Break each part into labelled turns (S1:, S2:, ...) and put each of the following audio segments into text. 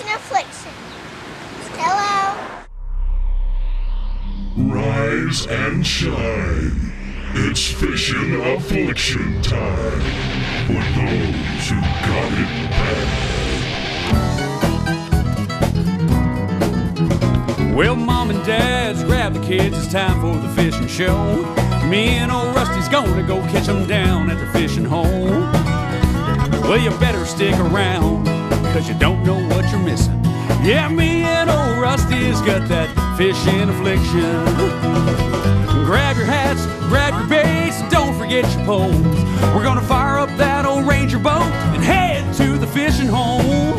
S1: Fishing Affliction. Hello.
S2: Rise and shine. It's Fishing Affliction time for those who got it bad.
S3: Well, Mom and Dad's grab the kids, it's time for the fishing show. Me and old Rusty's gonna go catch them down at the fishing hole. Well, you better stick around, cause you don't know what you're missing. Yeah, me and old Rusty's got that fishing affliction. Grab your hats, grab your baits, and don't forget your poles. We're gonna fire up that old Ranger boat and head to the fishing hole.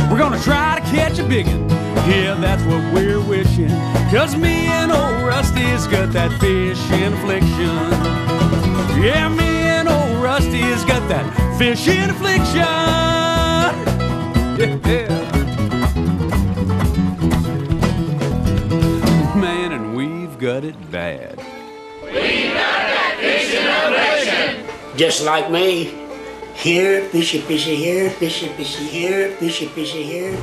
S3: We're gonna try to catch a biggin', yeah, that's what we're wishing. Cause me and old Rusty's got that fishing affliction. Yeah, me and old Rusty's got that fishing affliction. Yeah. Man, and we've got it bad.
S4: We've got that fishing affliction.
S5: Just like me. Here, fishy, fishy here, fishy, fishy here, fishy, fishy here.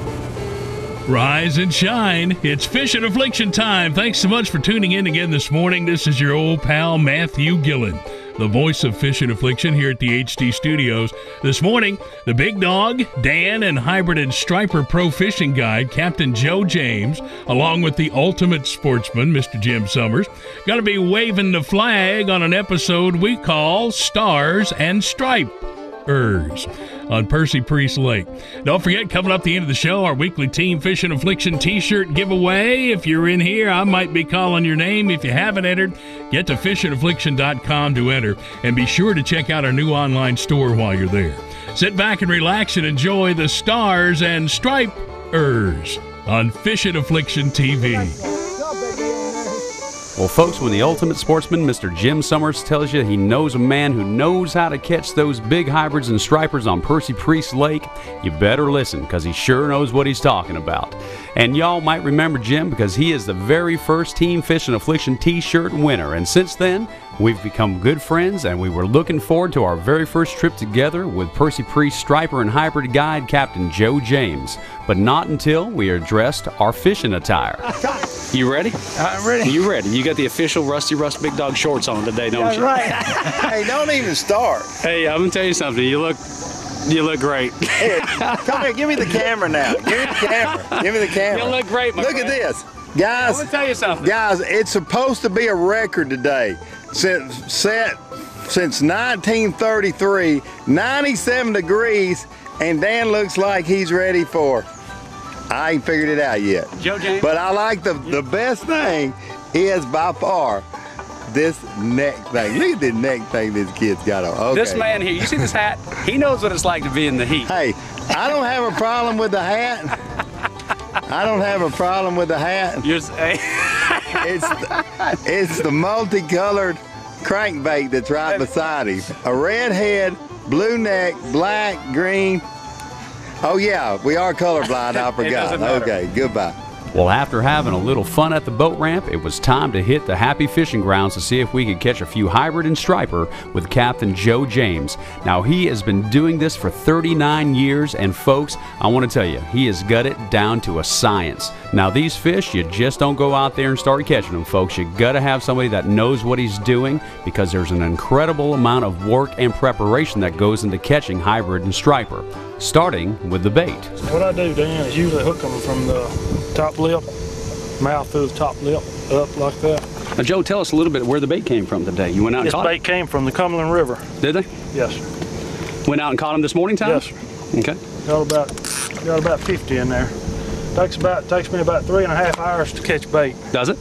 S6: Rise and shine. It's Fishing Affliction time. Thanks so much for tuning in again this morning. This is your old pal, Matthew Gillen, the voice of Fishing Affliction here at the HD Studios. This morning, the Big Dawg, Dan, and Hybrid and Striper Pro Fishing Guide, Captain Joe James, along with the ultimate sportsman, Mr. Jim Summers, going to be waving the flag on an episode we call Stars and Stripers on Percy Priest Lake. Don't forget, coming up the end of the show, our weekly Team Fishing Affliction t-shirt giveaway. If you're in here, I might be calling your name. If you haven't entered, get to fishingaffliction.com to enter, and be sure to check out our new online store while you're there. Sit back and relax and enjoy the Stars and Stripers on Fishing Affliction TV.
S3: Well, folks, when the ultimate sportsman, Mr. Jim Summers, tells you he knows a man who knows how to catch those big hybrids and stripers on Percy Priest Lake, you better listen, because he sure knows what he's talking about. And y'all might remember Jim because he is the very first Team Fishing Affliction t-shirt winner. And since then, we've become good friends, and we were looking forward to our very first trip together with Percy Priest Striper and Hybrid Guide Captain Joe James. But not until we addressed our fishing attire.
S7: You ready?
S8: I'm ready.
S7: You ready? You got the official Rusty Rust Big Dog shorts on today, don't you?
S8: That's right. Hey, don't even start.
S7: Hey, I'm gonna tell you something. You look great.
S8: Here, come here. Give me the camera now. Give me the camera. Give me the camera.
S7: You look great, my
S8: Look
S7: friend.
S8: at this, guys.
S7: I'm gonna tell you something.
S8: Guys, it's supposed to be a record today. Since 1933, 97 degrees, and Dan looks like he's ready for. I ain't figured it out yet.
S7: Joe James.
S8: But I like the best thing is by far this neck thing. Look at the neck thing this kid's got on. Okay.
S7: This man here, you see this hat? He knows what it's like to be in the heat.
S8: Hey, I don't have a problem with the hat. I don't have a problem with the hat. It's the multicolored crankbait that's right beside him. A red head, blue neck, black, green. Oh yeah, we are colorblind, I forgot. Okay, goodbye.
S3: Well, after having a little fun at the boat ramp, it was time to hit the happy fishing grounds to see if we could catch a few hybrid and striper with Captain Joe James. Now, he has been doing this for 39 years, and folks, I want to tell you, he has got it down to a science. Now, these fish, you just don't go out there and start catching them, folks. You got to have somebody that knows what he's doing, because there's an incredible amount of work and preparation that goes into catching hybrid and striper, starting with the bait.
S9: What I do, Dan, is usually hook them from the top lip, mouth through the top lip, up like that.
S7: Now, Joe, tell us a little bit where the bait came from today. You went out and caught it?
S9: This bait came from the Cumberland River.
S7: Did they?
S9: Yes, sir.
S7: Went out and caught them this morning time?
S9: Yes, sir.
S7: Okay.
S9: Got about 50 in there. Takes me about 3.5 hours to catch bait.
S7: Does it?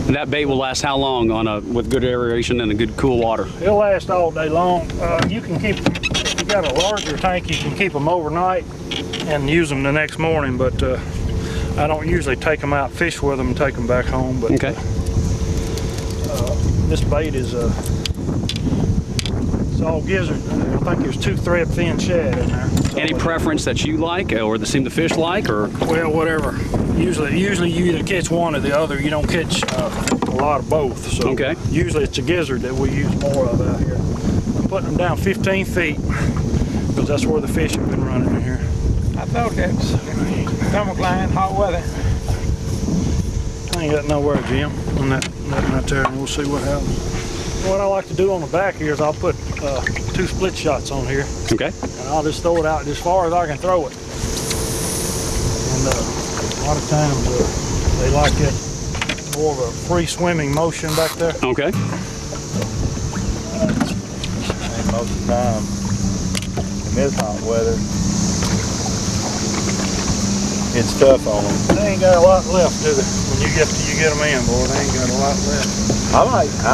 S7: And that bait will last how long with good aeration and a good cool water?
S9: It'll last all day long. You can keep, if you got a larger tank, you can keep them overnight and use them the next morning, but I don't usually take them out, fish with them, and take them back home. But
S7: okay.
S9: This bait is it's all gizzard. I think there's 2 thread thin shad in there.
S7: Any preference that you like, or that seem to fish like, or?
S9: Well, whatever. Usually you either catch one or the other. You don't catch a lot of both. So
S7: okay.
S9: Usually it's a gizzard that we use more of out here. I'm putting them down 15 feet because that's where the fish have been running in here. I thought that's stomach line, hot weather. I ain't got nowhere, Jim, on that right there, and we'll see what happens. What I like to do on the back here is I'll put 2 split shots on here.
S7: Okay.
S9: And I'll just throw it out as far as I can throw it. And a lot of times they like it more of a free swimming motion back there.
S7: Okay.
S8: And most of the time, in this hot weather, it's tough on them.
S9: They ain't got a lot left, do they? When you get them in, boy, they ain't got a lot left.
S8: I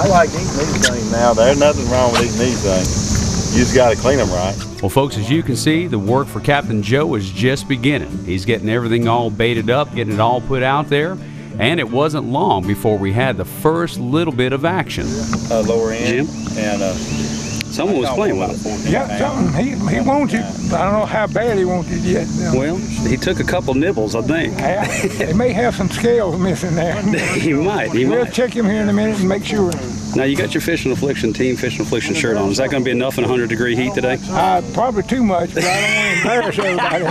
S8: like eating these things now. There's nothing wrong with eating these things. You just got to clean them right.
S3: Well, folks, as you can see, the work for Captain Joe is just beginning. He's getting everything all baited up, getting it all put out there, and it wasn't long before we had the first little bit of action.
S8: Lower end.
S7: Jim?
S8: And
S7: someone was playing with it.
S10: Yeah, something. He wants it, but I don't know how bad he wants it yet.
S7: Well, he took a couple nibbles, I think.
S10: He may have some scales missing there.
S7: He might.
S10: We'll check him here in a minute and make sure.
S7: Now, you got your Fish and Affliction team, Fish and Affliction shirt on. Is that going to be enough in 100-degree heat today?
S10: Probably too much, but I don't want to embarrass everybody.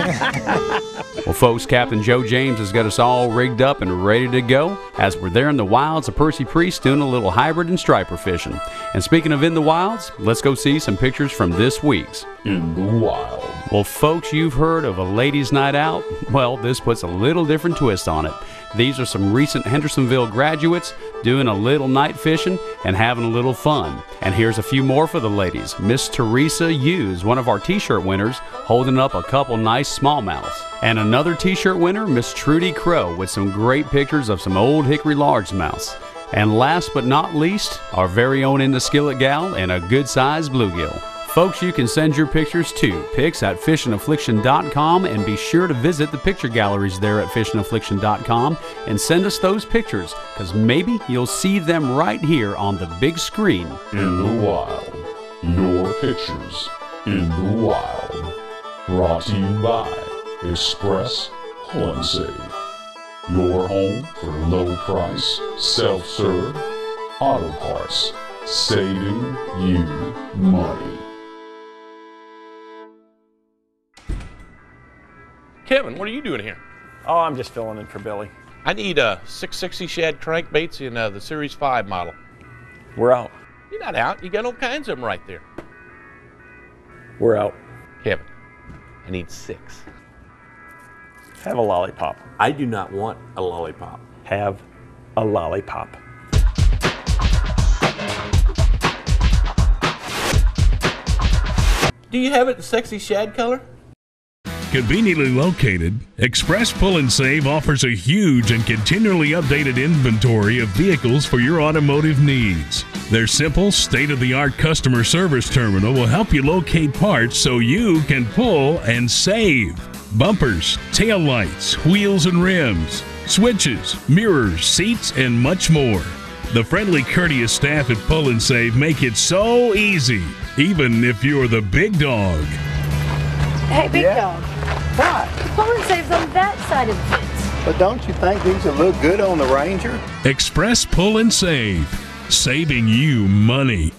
S3: Well, folks, Captain Joe James has got us all rigged up and ready to go as we're there in the wilds of Percy Priest doing a little hybrid and striper fishing. And speaking of in the wilds, let's go see some pictures from this week's
S2: In the Wild.
S3: Well, folks, you've heard of a ladies' night out? Well, this puts a little different twist on it. These are some recent Hendersonville graduates doing a little night fishing and having a little fun. And here's a few more for the ladies. Miss Teresa Hughes, one of our t-shirt winners, holding up a couple nice smallmouths. And another t-shirt winner, Miss Trudy Crow, with some great pictures of some old hickory largemouths. And last but not least, our very own In the Skillet gal and a good-sized bluegill. Folks, you can send your pictures to pics@fishandaffliction.com and be sure to visit the picture galleries there at fishandaffliction.com and send us those pictures, because maybe you'll see them right here on the big screen.
S2: In the Wild. Your pictures in the wild. Brought to you by Express Pull and Save. Your home for low price, self-serve auto parts, saving you money.
S11: Kevin, what are you doing here?
S12: Oh, I'm just filling in for Billy.
S11: I need 660 shad crankbaits in the Series 5 model.
S12: We're out.
S11: You're not out. You got all kinds of them right there.
S12: We're out.
S11: Kevin, I need 6.
S12: Have a lollipop.
S11: I do not want a lollipop.
S12: Have a lollipop.
S11: Do you have it the sexy shad color?
S6: Conveniently located, Express Pull and Save offers a huge and continually updated inventory of vehicles for your automotive needs. Their simple, state-of-the-art customer service terminal will help you locate parts so you can pull and save. Bumpers, tail lights, wheels and rims, switches, mirrors, seats, and much more. The friendly, courteous staff at Pull and Save make it so easy, even if you're the big dog.
S13: Hey, Big Dawg.
S8: What?
S13: Pull and Save's on that side of the fence.
S8: But don't you think these will look good on the Ranger?
S6: Express Pull and Save, saving you money.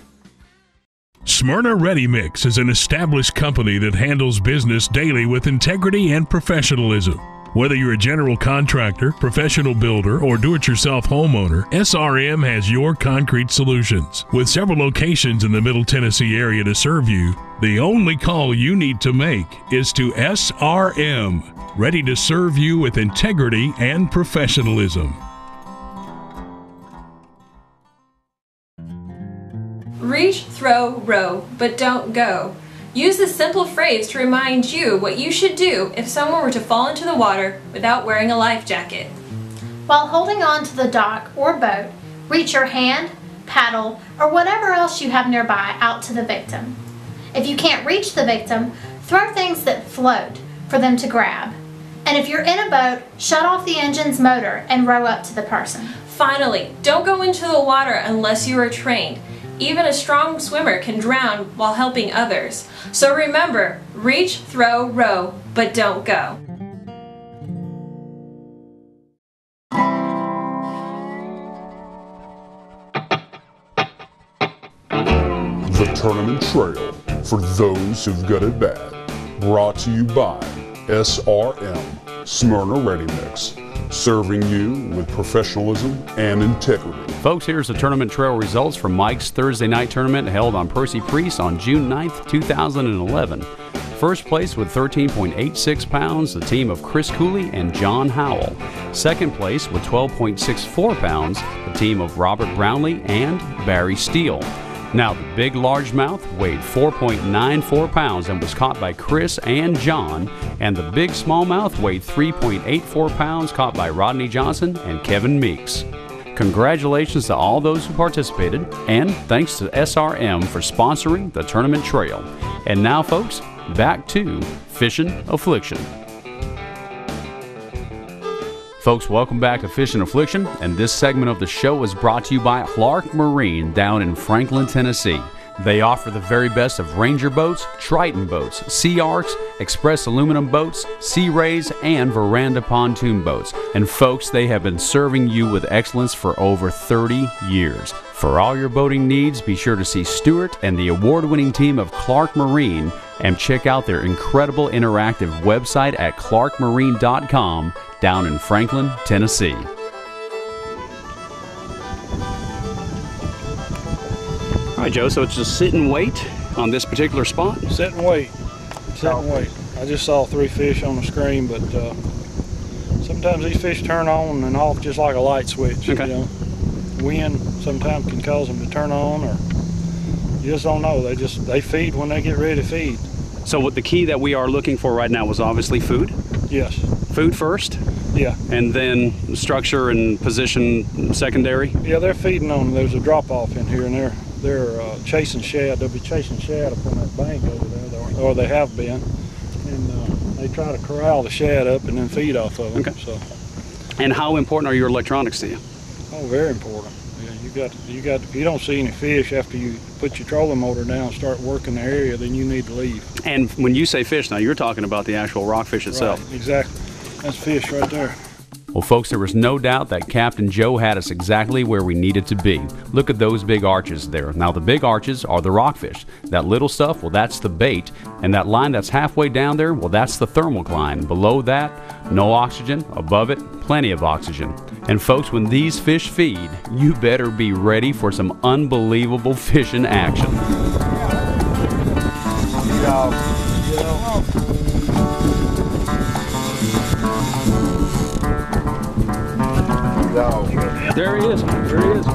S6: Smyrna Ready Mix is an established company that handles business daily with integrity and professionalism. Whether you're a general contractor, professional builder, or do-it-yourself homeowner, SRM has your concrete solutions. With several locations in the Middle Tennessee area to serve you, the only call you need to make is to SRM, ready to serve you with integrity and professionalism.
S14: Reach, throw, row, but don't go. Use this simple phrase to remind you what you should do if someone were to fall into the water without wearing a life jacket.
S1: While holding on to the dock or boat, reach your hand, paddle, or whatever else you have nearby out to the victim. If you can't reach the victim, throw things that float for them to grab. And if you're in a boat, shut off the engine's motor and row up to the person.
S14: Finally, don't go into the water unless you are trained. Even a strong swimmer can drown while helping others. So remember, reach, throw, row, but don't go.
S2: The Tournament Trail for those who've got it bad. Brought to you by SRM, Smyrna Ready Mix, serving you with professionalism and integrity.
S7: Folks, here's the tournament trail results from Mike's Thursday night tournament held on Percy Priest on June 9th, 2011. First place with 13.86 pounds, the team of Chris Cooley and John Howell. Second place with 12.64 pounds, the team of Robert Brownlee and Barry Steele. Now, the big largemouth weighed 4.94 pounds and was caught by Chris and John, and the big smallmouth weighed 3.84 pounds, caught by Rodney Johnson and Kevin Meeks. Congratulations to all those who participated, and thanks to SRM for sponsoring the tournament trail. And now, folks, back to Fishing Affliction. Folks, welcome back to Fishing Affliction, and this segment of the show is brought to you by Clark Marine down in Franklin, Tennessee. They offer the very best of Ranger boats, Triton boats, Sea Arcs, Express aluminum boats, Sea Rays, and Veranda pontoon boats. And folks, they have been serving you with excellence for over 30 years. For all your boating needs, be sure to see Stuart and the award-winning team of Clark Marine and check out their incredible interactive website at clarkmarine.com down in Franklin, Tennessee. All right, Joe, so it's just sit and wait on this particular spot?
S9: Sit and wait. Sit and wait. I just saw 3 fish on the screen, but sometimes these fish turn on and off just like a light switch.
S7: Okay.
S9: You know? Wind sometimes can cause them to turn on, or you just don't know. They feed when they get ready to feed.
S7: So what the key that we are looking for right now was obviously food?
S9: Yes.
S7: Food first?
S9: Yeah.
S7: And then structure and position secondary?
S9: Yeah, they're feeding on, there's a drop off in here, and they're chasing shad. They'll be chasing shad up on that bank over there, or they have been. And they try to corral the shad up and then feed off of them.
S7: Okay.
S9: So.
S7: And how important are your electronics to you?
S9: Oh, very important. Yeah, you got. If you don't see any fish after you put your trolling motor down and start working the area, then you need to leave.
S7: And when you say fish now, you're talking about the actual rockfish itself.
S9: Right, exactly. That's fish right there.
S7: Well, folks, there was no doubt that Captain Joe had us exactly where we needed to be. Look at those big arches there. Now, the big arches are the rockfish. That little stuff, well, that's the bait. And that line that's halfway down there, well, that's the thermocline. Below that, no oxygen. Above it, plenty of oxygen. And folks, when these fish feed, you better be ready for some unbelievable fishing action.
S10: There he is. There he is.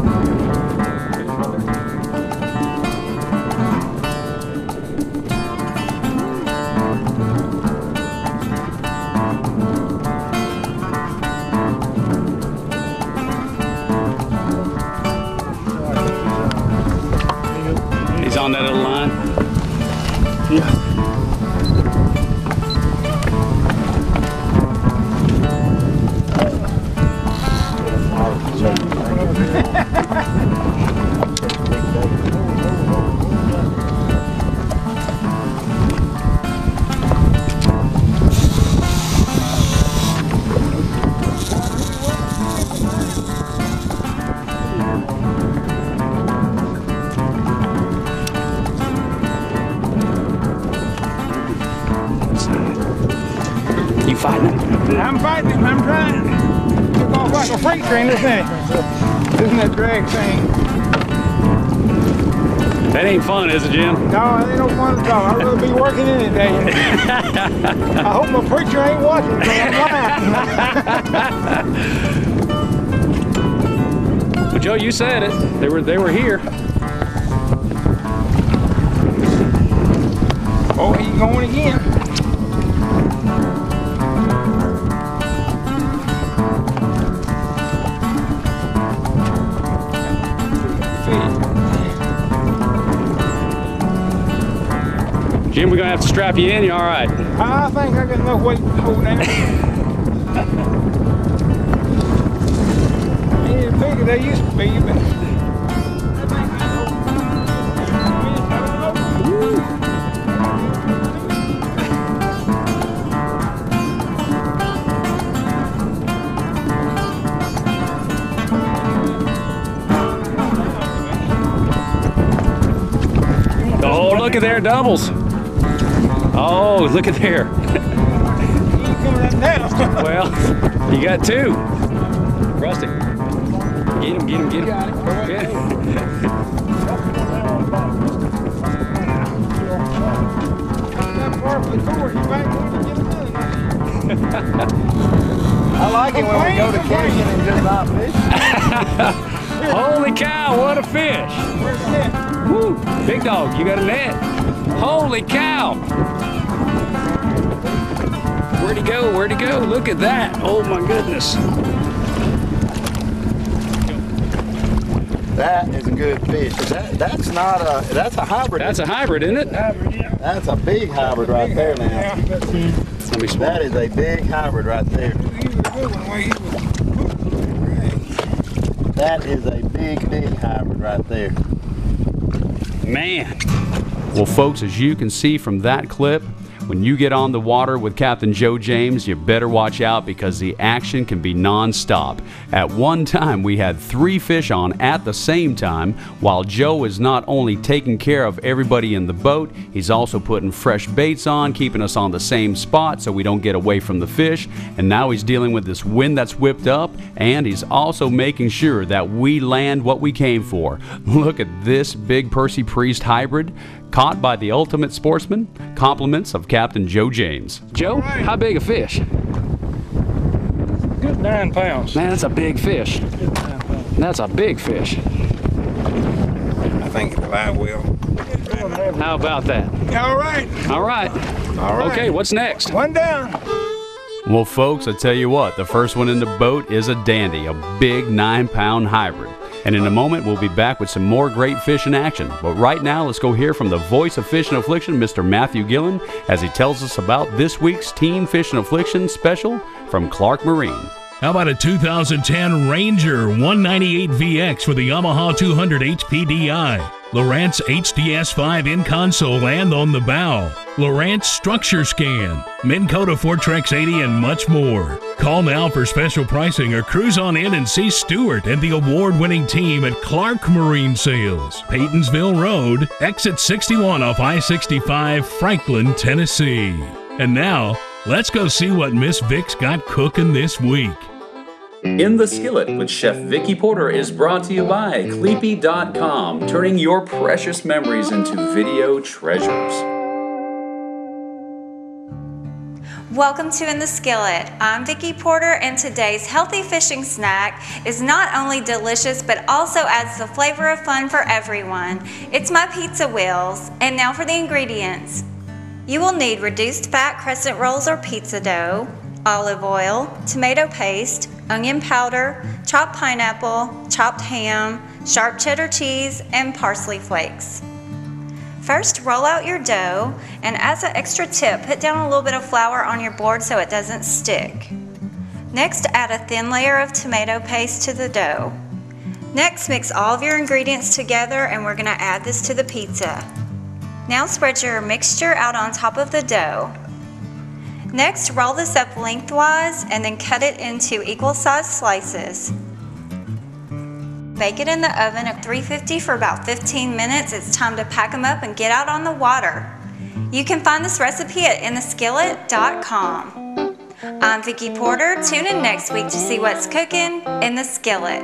S7: He's on that little line.
S10: Yeah.
S7: You fighting him?
S10: I'm fighting him. I'm trying. Took off like a freight train, this thing. Isn't that drag thing?
S7: That ain't fun, is it, Jim?
S10: No, it ain't no fun at all. I'd rather be working any day. I hope my preacher ain't watching me.
S7: Well, Joe, you said it. They were here.
S10: Oh, he's going again.
S7: Jim, we're gonna have to strap you in. You all right?
S10: I think I got enough weight to hold down. Ain't as big as they used to be, but
S7: oh, look at there, doubles. Oh, look at there.
S10: that now.
S7: Well, you got two. Rusty. Get him, get him, get him. Get him.
S8: I like it when we go to fishing and just not fishing.
S7: Holy cow, what a fish. Woo. Big Dawg, you got a net. Holy cow. Where'd he go? Where'd he go? Look at that. Oh my goodness.
S8: That is a good fish. That's not a, that's a hybrid.
S7: That's a hybrid, isn't it?
S10: Hybrid, yeah.
S8: That's a big hybrid right there now.
S10: Yeah,
S7: Let me smell.
S8: That is a big hybrid right there. That is a big hybrid right there.
S7: Man. Well, folks, as you can see from that clip, when you get on the water with Captain Joe James, you better watch out because the action can be non-stop. At one time, we had 3 fish on at the same time, while Joe is not only taking care of everybody in the boat, he's also putting fresh baits on, keeping us on the same spot so we don't get away from the fish. And now he's dealing with this wind that's whipped up, and he's also making sure that we land what we came for. Look at this big Percy Priest hybrid, caught by the ultimate sportsman. Compliments of Captain Joe James. Joe, how big a fish?
S9: Good 9 pounds.
S7: Man, that's a big fish.
S9: Good 9 pounds.
S7: That's a big fish.
S10: I think I will.
S7: How about that?
S10: All right.
S7: All right.
S10: All right.
S7: Okay, what's next?
S10: One down.
S7: Well, folks, I tell you what, the first one in the boat is a dandy, a big 9-pound hybrid. And in a moment, we'll be back with some more great fishing action. But right now, let's go hear from the voice of Fishing Affliction, Mr. Matthew Gillen, as he tells us about this week's Team Fishing Affliction special from Clark Marine.
S6: How about a 2010 Ranger 198VX for the Yamaha 200 HPDI? Lowrance HDS5 in console and on the bow. Lowrance Structure Scan. Minn Kota Fortrex 80 and much more. Call now for special pricing or cruise on in and see Stewart and the award-winning team at Clark Marine Sales, Paytonsville Road, exit 61 off I-65, Franklin, Tennessee. And now, let's go see what Miss Vic's got cooking this week.
S15: In the Skillet with Chef Vicki Porter is brought to you by Cleepy.com, turning your precious memories into video treasures.
S16: Welcome to In the Skillet. I'm Vicki Porter, and today's healthy fishing snack is not only delicious but also adds the flavor of fun for everyone. It's my pizza wheels. And now for the ingredients. You will need reduced fat crescent rolls or pizza dough, olive oil, tomato paste, onion powder, chopped pineapple, chopped ham, sharp cheddar cheese, and parsley flakes. First, roll out your dough, and as an extra tip, put down a little bit of flour on your board so it doesn't stick. Next, add a thin layer of tomato paste to the dough. Next, mix all of your ingredients together, and we're going to add this to the pizza. Now spread your mixture out on top of the dough. Next, roll this up lengthwise and then cut it into equal-sized slices. Bake it in the oven at 350 for about 15 minutes. It's time to pack them up and get out on the water. You can find this recipe at intheskillet.com. I'm Vicki Porter. Tune in next week to see what's cooking in the skillet.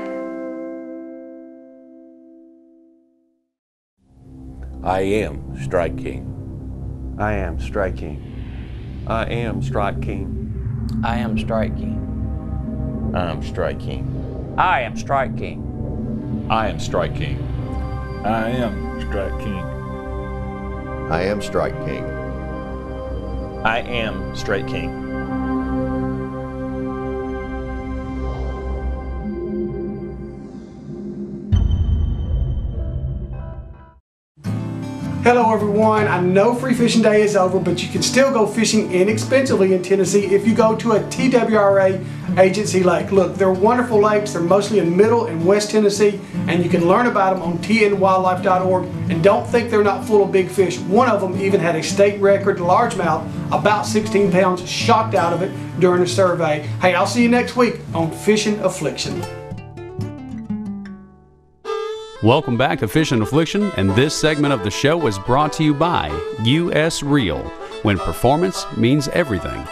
S11: I am Strike King.
S12: I am Strike King. I am Strike King.
S17: I am Strike King.
S11: I am Strike King.
S17: I am Strike King.
S2: I am Strike King.
S9: I am Strike King.
S18: I am Strike King.
S11: I am Strike King.
S19: Hello everyone, I know Free Fishing Day is over, but you can still go fishing inexpensively in Tennessee if you go to a TWRA agency lake. Look, they're wonderful lakes, they're mostly in Middle and West Tennessee, and you can learn about them on tnwildlife.org, and don't think they're not full of big fish. One of them even had a state record largemouth, about 16 pounds, shocked out of it during a survey. Hey, I'll see you next week on Fishing Affliction.
S7: Welcome back to Fishing Affliction, and this segment of the show is brought to you by US Reel, when performance means everything.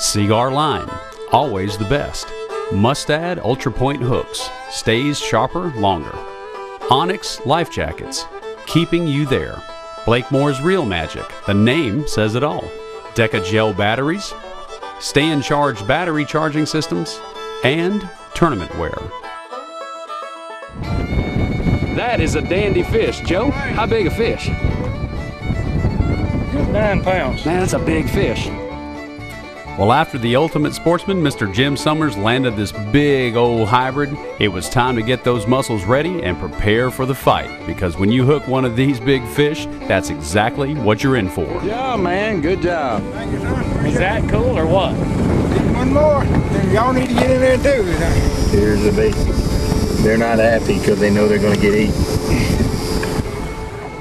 S7: Cigar line, always the best. Mustad Ultra Point hooks, stays sharper longer. Onyx life jackets, keeping you there. Blakemore's Real Magic, the name says it all. Deca Gel batteries, stay in charge battery charging systems, and tournament wear. That is a dandy fish, Joe. How big a fish?
S9: 9 pounds.
S7: Man, that's a big fish. Well, after the ultimate sportsman, Mr. Jim Summers landed this big old hybrid, it was time to get those muscles ready and prepare for the fight. Because when you hook one of these big fish, that's exactly what you're in for.
S10: Good job, man. Good job. Thank you, sir.
S9: Is that cool or what?
S10: One more. Y'all need to get in there too.
S5: Here's the bait. They're not happy because they know they're going to get eaten.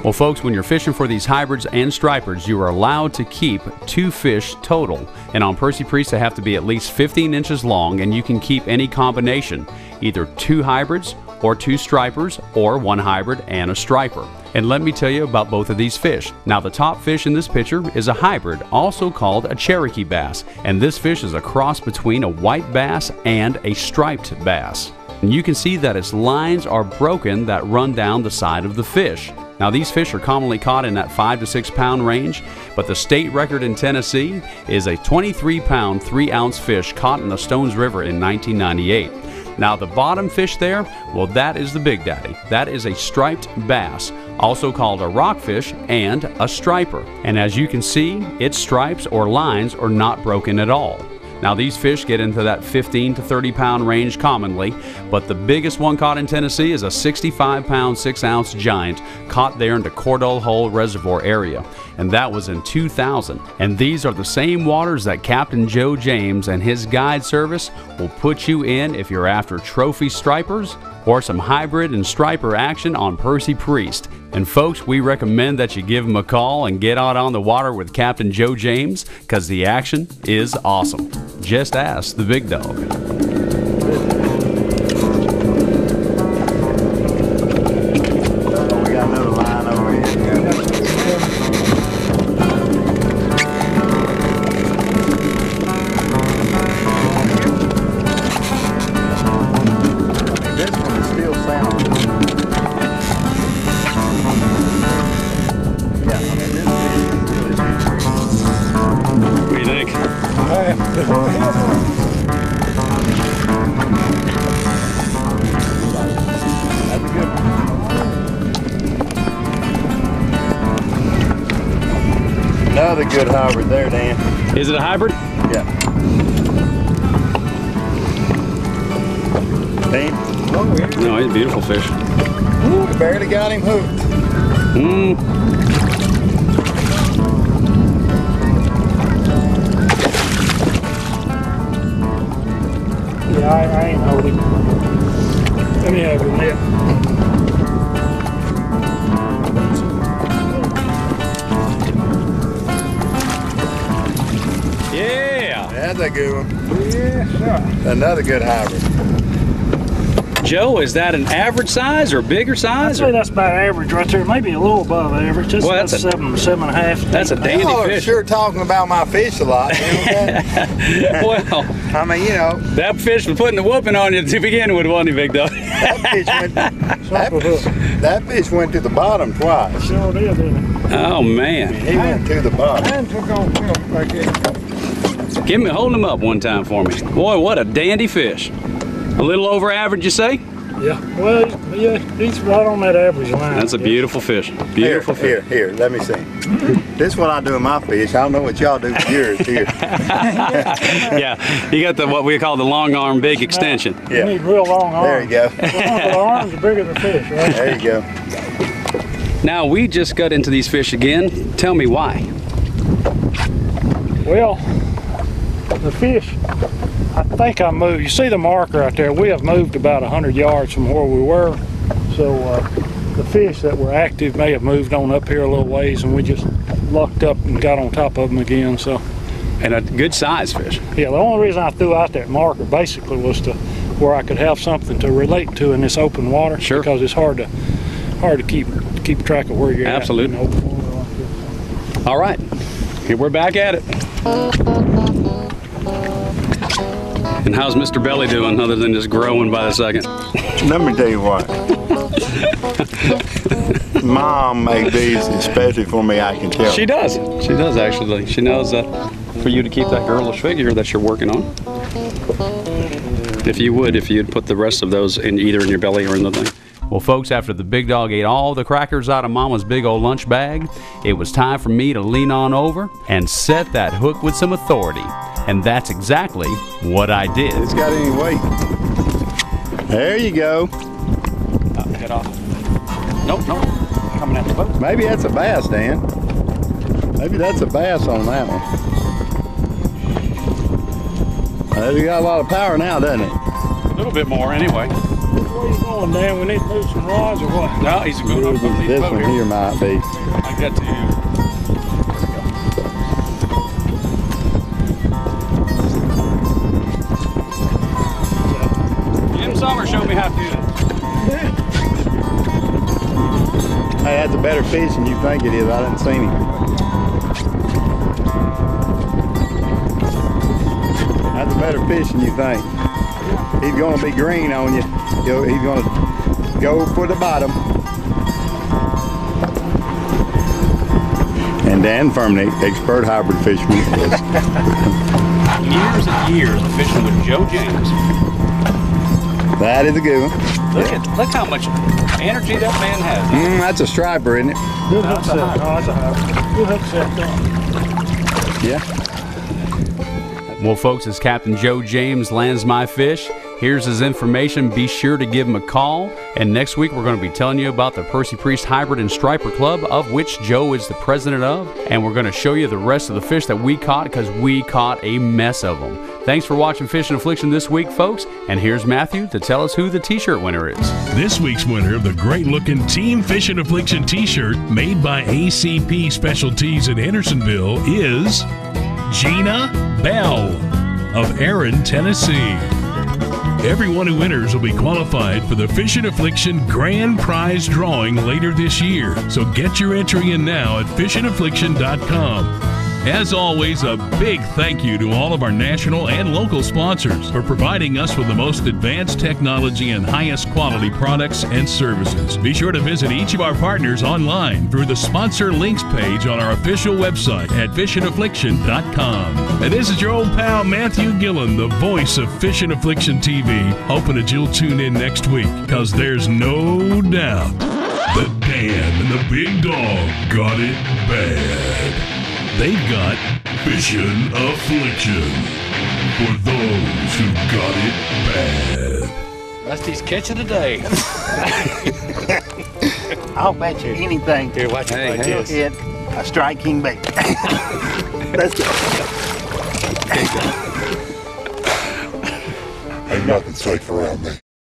S7: Well, folks, when you're fishing for these hybrids and stripers, you are allowed to keep 2 fish total. And on Percy Priest, they have to be at least 15 inches long, and you can keep any combination, either 2 hybrids or 2 stripers, or 1 hybrid and a striper. And let me tell you about both of these fish. Now, the top fish in this picture is a hybrid, also called a Cherokee bass. And this fish is a cross between a white bass and a striped bass. And you can see that its lines are broken that run down the side of the fish. Now, these fish are commonly caught in that 5 to 6 pound range, but the state record in Tennessee is a 23 pound, 3 ounce fish caught in the Stones River in 1998. Now, the bottom fish there, well, that is the Big Daddy. That is a striped bass, also called a rockfish and a striper. And as you can see, its stripes or lines are not broken at all. Now, these fish get into that 15 to 30 pound range commonly, but the biggest one caught in Tennessee is a 65 pound, 6 ounce giant caught there in the Cordell Hole Reservoir area, and that was in 2000. And these are the same waters that Captain Joe James and his guide service will put you in if you're after trophy stripers or some hybrid and striper action on Percy Priest. And folks, we recommend that you give him a call and get out on the water with Captain Joe James, because the action is awesome. Just ask the Big Dawg.
S5: We got another line over here. This one is still sound. Yeah, I mean, this is really big.
S7: What do you think?
S5: That's a good one. Another good hybrid there, Dan.
S7: Is it a hybrid?
S5: Yeah. Dan?
S7: Oh, yeah. No, he's a beautiful fish.
S5: Ooh, we barely got him hooked.
S9: Yeah, I ain't holding. Let me have your net.
S7: Yeah.
S5: That's a good one.
S9: Yeah, sure.
S5: Another good hybrid.
S7: Joe, is that an average size or bigger
S9: I'd
S7: size?
S9: say that's about average right there. Maybe a little above average. Just
S7: Well,
S9: about
S7: that's a-
S9: 7.5.
S7: That's a dandy
S5: Y'all are
S7: fish.
S5: sure talking about my fish a lot. You know that?
S7: Well,
S5: I mean, you know,
S7: that fish was putting the whooping on you to begin with, wasn't he, Big Dog?
S5: that fish went to the bottom twice.
S9: Sure did, didn't it?
S7: Oh, man.
S5: He went to the bottom.
S10: And took off film like that.
S7: Hold him up one time for me. Boy, what a dandy fish. A little over average, you say?
S9: Yeah. Well, yeah, he's right on that average line.
S7: That's a beautiful fish. Beautiful fish.
S5: Here, let me see. This is what I do with my fish. I don't know what y'all do with yours here.
S7: Yeah, you got the what we call the long arm big extension.
S9: You need real long arms.
S5: There you go.
S9: The arms are bigger than fish, right?
S5: There you go.
S7: Now, we just got into these fish again. Tell me why.
S9: Well, the fish, I think I moved. You see the marker right there? We have moved about 100 yards from where we were. So the fish that were active may have moved on up here a little ways, and we just lucked up and got on top of them again. So,
S7: and a good size fish.
S9: Yeah, the only reason I threw out that marker basically was to where I could have something to relate to in this open water.
S7: Sure.
S9: Because it's hard to keep track of where you're
S7: Absolutely.
S9: at in open water like this.
S7: All right, here we're back at it. And how's Mr. Belly doing other than just growing by the second?
S8: Let me tell you what. Mom made these especially for me, I can tell.
S7: She does. She does, actually. She knows that for you to keep that girlish figure that you're working on. If you'd put the rest of those in either in your belly or in the thing. Well, folks, after the Big Dog ate all the crackers out of Mama's big old lunch bag, it was time for me to lean on over and set that hook with some authority. And that's exactly what I did.
S8: It's got any weight. There you go.
S7: Head off. Nope. Coming at the boat.
S8: Maybe that's a bass, Dan. Maybe that's a bass on that one. He got a lot of power now, doesn't he?
S7: A little bit more, anyway.
S9: Where you going, Dan? We need to move some rods or what?
S7: No, he's going up on
S8: this one here might be.
S7: I got to. Jim Sommer showed me how to do that.
S8: Hey, that's a better fish than you think it is. I didn't see him. That's a better fish than you think. He's going to be green on you. He's going to go for the bottom. And Dan Firmney, expert hybrid fisherman.
S7: Years and years of fishing with Joe James.
S8: That is a good one.
S7: Look how much energy that man has.
S8: That's a striper, isn't it?
S9: Good hook set. No, that's a hybrid. Good hook set.
S8: Yeah.
S7: Well, folks, as Captain Joe James lands my fish, here's his information. Be sure to give him a call. And next week, we're going to be telling you about the Percy Priest Hybrid and Striper Club, of which Joe is the president of. And we're going to show you the rest of the fish that we caught, because we caught a mess of them. Thanks for watching Fishing Affliction this week, folks. And here's Matthew to tell us who the t-shirt winner is.
S6: This week's winner of the great-looking Team Fishing Affliction t-shirt made by ACP Specialties in Hendersonville is Gina Bell of Aaron, Tennessee. Everyone who enters will be qualified for the Fishing Affliction Grand Prize drawing later this year. So get your entry in now at fishingaffliction.com. As always, a big thank you to all of our national and local sponsors for providing us with the most advanced technology and highest quality products and services. Be sure to visit each of our partners online through the sponsor links page on our official website at fishingaffliction.com. And this is your old pal Matthew Gillen, the voice of Fishing Affliction TV, hoping that you'll tune in next week, because there's no doubt that Dan and the Big Dawg got it bad. They've got Fishing Affliction for those who got it bad.
S7: Rusty's catch of the day.
S5: I'll bet you anything.
S7: Here, watch it like this.
S5: Hit a Strike King bait. Let's go.
S2: Ain't nothing safe around me.